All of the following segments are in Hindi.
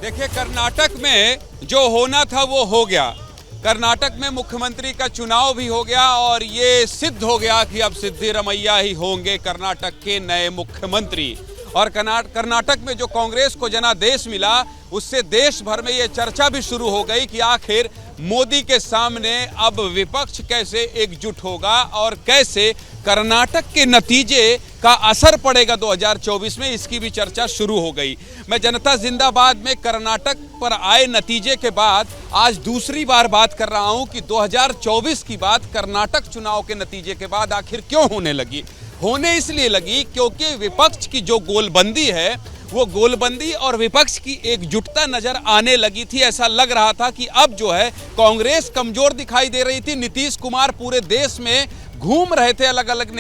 देखिए, कर्नाटक में जो होना था वो हो गया। कर्नाटक में मुख्यमंत्री का चुनाव भी हो गया और ये सिद्ध हो गया कि अब सिद्धिरमैया ही होंगे कर्नाटक के नए मुख्यमंत्री। और कर्नाटक में जो कांग्रेस को जनादेश मिला, उससे देश भर में ये चर्चा भी शुरू हो गई कि आखिर मोदी के सामने अब विपक्ष कैसे एकजुट होगा और कैसे कर्नाटक के नतीजे का असर पड़ेगा 2024 में, इसकी भी चर्चा शुरू हो गई। मैं जनता जिंदाबाद में कर्नाटक पर आए नतीजे के बाद आज दूसरी बार बात कर रहा हूं कि 2024 की बात कर्नाटक चुनाव के नतीजे के बाद आखिर क्यों होने लगी। होने इसलिए लगी क्योंकि विपक्ष की जो गोलबंदी है, वो गोलबंदी और विपक्ष की एकजुटता नजर आने लगी थी। ऐसा लग रहा था कि अब जो है कांग्रेस कमजोर दिखाई दे रही थी। नीतीश कुमार पूरे देश में घूम रहे थे, अलग अलग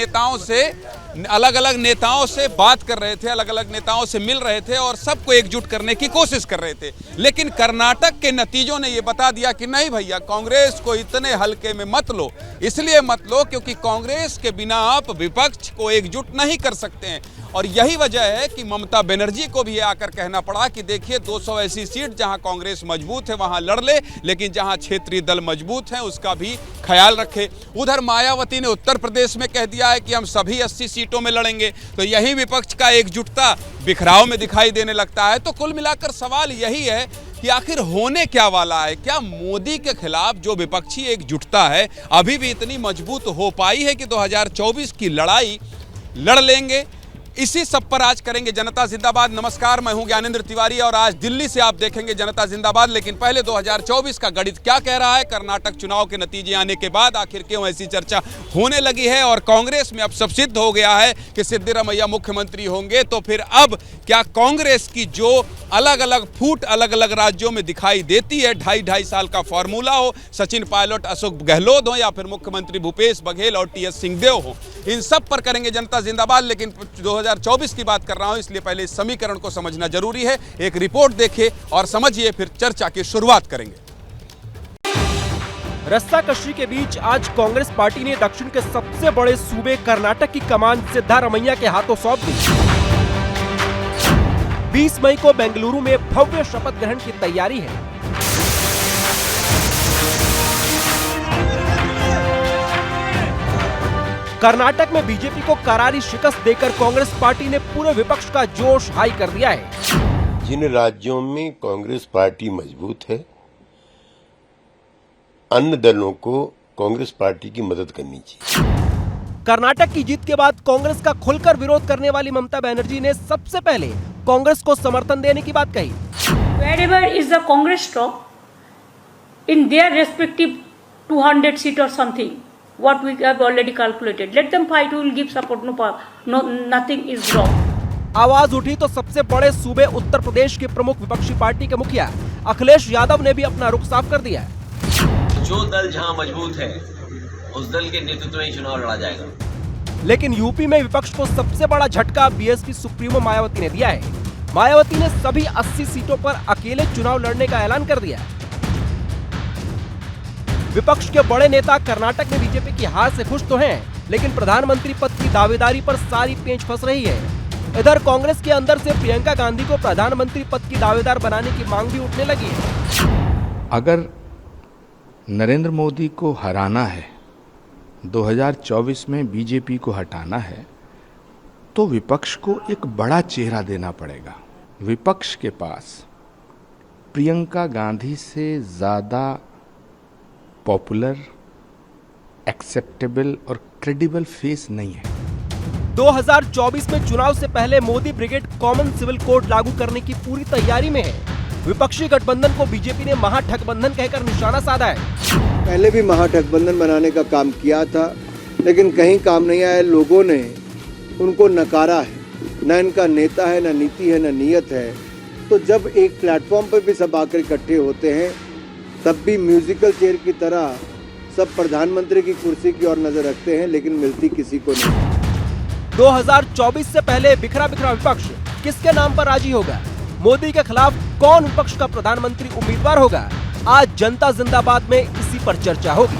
नेताओं से बात कर रहे थे, अलग अलग नेताओं से मिल रहे थे और सबको एकजुट करने की कोशिश कर रहे थे। लेकिन कर्नाटक के नतीजों ने ये बता दिया कि नहीं भैया, कांग्रेस को इतने हल्के में मत लो। इसलिए मत लो क्योंकि कांग्रेस के बिना आप विपक्ष को एकजुट नहीं कर सकते हैं। और यही वजह है कि ममता बनर्जी को भी आकर कहना पड़ा कि देखिए, 200 ऐसी सीट जहां कांग्रेस मजबूत है वहां लड़ ले, लेकिन जहां क्षेत्रीय दल मजबूत हैं उसका भी ख्याल रखे। उधर मायावती ने उत्तर प्रदेश में कह दिया है कि हम सभी 80 सीटों में लड़ेंगे। तो यही विपक्ष का एकजुटता बिखराव में दिखाई देने लगता है। तो कुल मिलाकर सवाल यही है कि आखिर होने क्या वाला है। क्या मोदी के खिलाफ जो विपक्षी एकजुटता है अभी भी इतनी मजबूत हो पाई है कि 2024 की लड़ाई लड़ लेंगे? इसी सब पर आज करेंगे जनता जिंदाबाद। नमस्कार, मैं हूं ज्ञानेंद्र तिवारी और आज दिल्ली से आप देखेंगे जनता जिंदाबाद। लेकिन पहले 2024 का गणित क्या कह रहा है, कर्नाटक चुनाव के नतीजे आने के बाद आखिर क्यों ऐसी चर्चा होने लगी है और कांग्रेस में अब सब सिद्ध हो गया है कि सिद्धिरमैया मुख्यमंत्री होंगे। तो फिर अब क्या कांग्रेस की जो अलग अलग फूट अलग अलग राज्यों में दिखाई देती है, 2.5 साल का फॉर्मूला हो, सचिन पायलट, अशोक गहलोत हो या फिर मुख्यमंत्री भूपेश बघेल और टीएस सिंहदेव हो, इन सब पर करेंगे जनता जिंदाबाद। लेकिन 2024 की बात कर रहा हूं, इसलिए पहले इस समीकरण को समझना जरूरी है। एक रिपोर्ट देखिए और समझिए, फिर चर्चा की शुरुआत करेंगे। रस्साकशी के बीच आज कांग्रेस पार्टी ने दक्षिण के सबसे बड़े सूबे कर्नाटक की कमान सिद्धारमैया के हाथों सौंप दी। 20 मई को बेंगलुरु में भव्य शपथ ग्रहण की तैयारी है। कर्नाटक में बीजेपी को करारी शिकस्त देकर कांग्रेस पार्टी ने पूरे विपक्ष का जोश हाई कर दिया है। जिन राज्यों में कांग्रेस पार्टी मजबूत है, अन्य दलों को कांग्रेस पार्टी की मदद करनी चाहिए। कर्नाटक की जीत के बाद कांग्रेस का खुलकर विरोध करने वाली ममता बनर्जी ने सबसे पहले कांग्रेस को समर्थन देने की बात कही। Wherever is the Congress top in their respective 200 seat or something, what we have already calculated, let them fight, we will give support, no, nothing is wrong. आवाज उठी तो सबसे बड़े सूबे उत्तर प्रदेश के प्रमुख विपक्षी पार्टी के मुखिया अखिलेश यादव ने भी अपना रुख साफ कर दिया। जो दल जहां मजबूत है उस दल के नेतृत्व में ही चुनाव लड़ा जाएगा। लेकिन यूपी में विपक्ष को सबसे बड़ा झटका बीएसपी सुप्रीमो मायावती ने दिया है। मायावती ने सभी 80 सीटों पर अकेले चुनाव लड़ने का ऐलान कर दिया। विपक्ष के बड़े नेता कर्नाटक में बीजेपी की हार से खुश तो हैं, लेकिन प्रधानमंत्री पद की दावेदारी पर सारी पेंच फंस रही है। इधर कांग्रेस के अंदर से प्रियंका गांधी को प्रधानमंत्री पद की दावेदार बनाने की मांग भी उठने लगी है। अगर नरेंद्र मोदी को हराना है, 2024 में बीजेपी को हटाना है, तो विपक्ष को एक बड़ा चेहरा देना पड़ेगा। विपक्ष के पास प्रियंका गांधी से ज़्यादा पॉपुलर, एक्सेप्टेबल और क्रेडिबल फेस नहीं है। 2024 में चुनाव से पहले Modi brigade common civil code लागू करने की पूरी तैयारी में है। विपक्षी गठबंधन को बीजेपी ने महागठबंधन कहकर निशाना साधा है। पहले भी महागठबंधन बनाने का काम किया था, लेकिन कहीं काम नहीं आया। लोगों ने उनको नकारा है, न इनका नेता है, न नीति है, न नीयत है। तो जब एक प्लेटफॉर्म पर भी सब आकर इकट्ठे होते हैं, तब भी म्यूजिकल चेयर की तरह सब प्रधानमंत्री की कुर्सी की ओर नजर रखते हैं, लेकिन मिलती किसी को नहीं। 2024 से पहले बिखरा बिखरा विपक्ष किसके नाम पर राजी होगा? मोदी के खिलाफ कौन विपक्ष का प्रधानमंत्री उम्मीदवार होगा? आज जनता जिंदाबाद में इसी पर चर्चा होगी।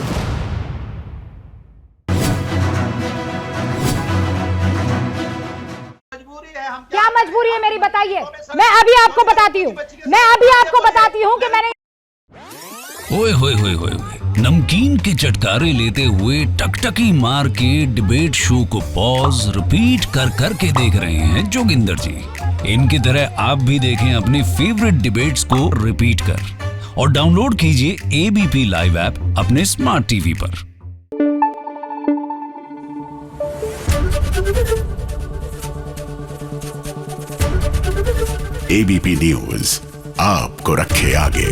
क्या मजबूरी है मेरी बताइए, मैं अभी आपको बताती हूँ, कि मैंने ओए होए होए होए नमकीन के चटकारे लेते हुए टकटकी मार के डिबेट शो को पॉज रिपीट कर करके देख रहे हैं जोगिंदर जी। इनकी तरह आप भी देखें अपने फेवरेट डिबेट्स को रिपीट कर और डाउनलोड कीजिए एबीपी लाइव ऐप अपने स्मार्ट टीवी पर। एबीपी न्यूज आपको रखे आगे।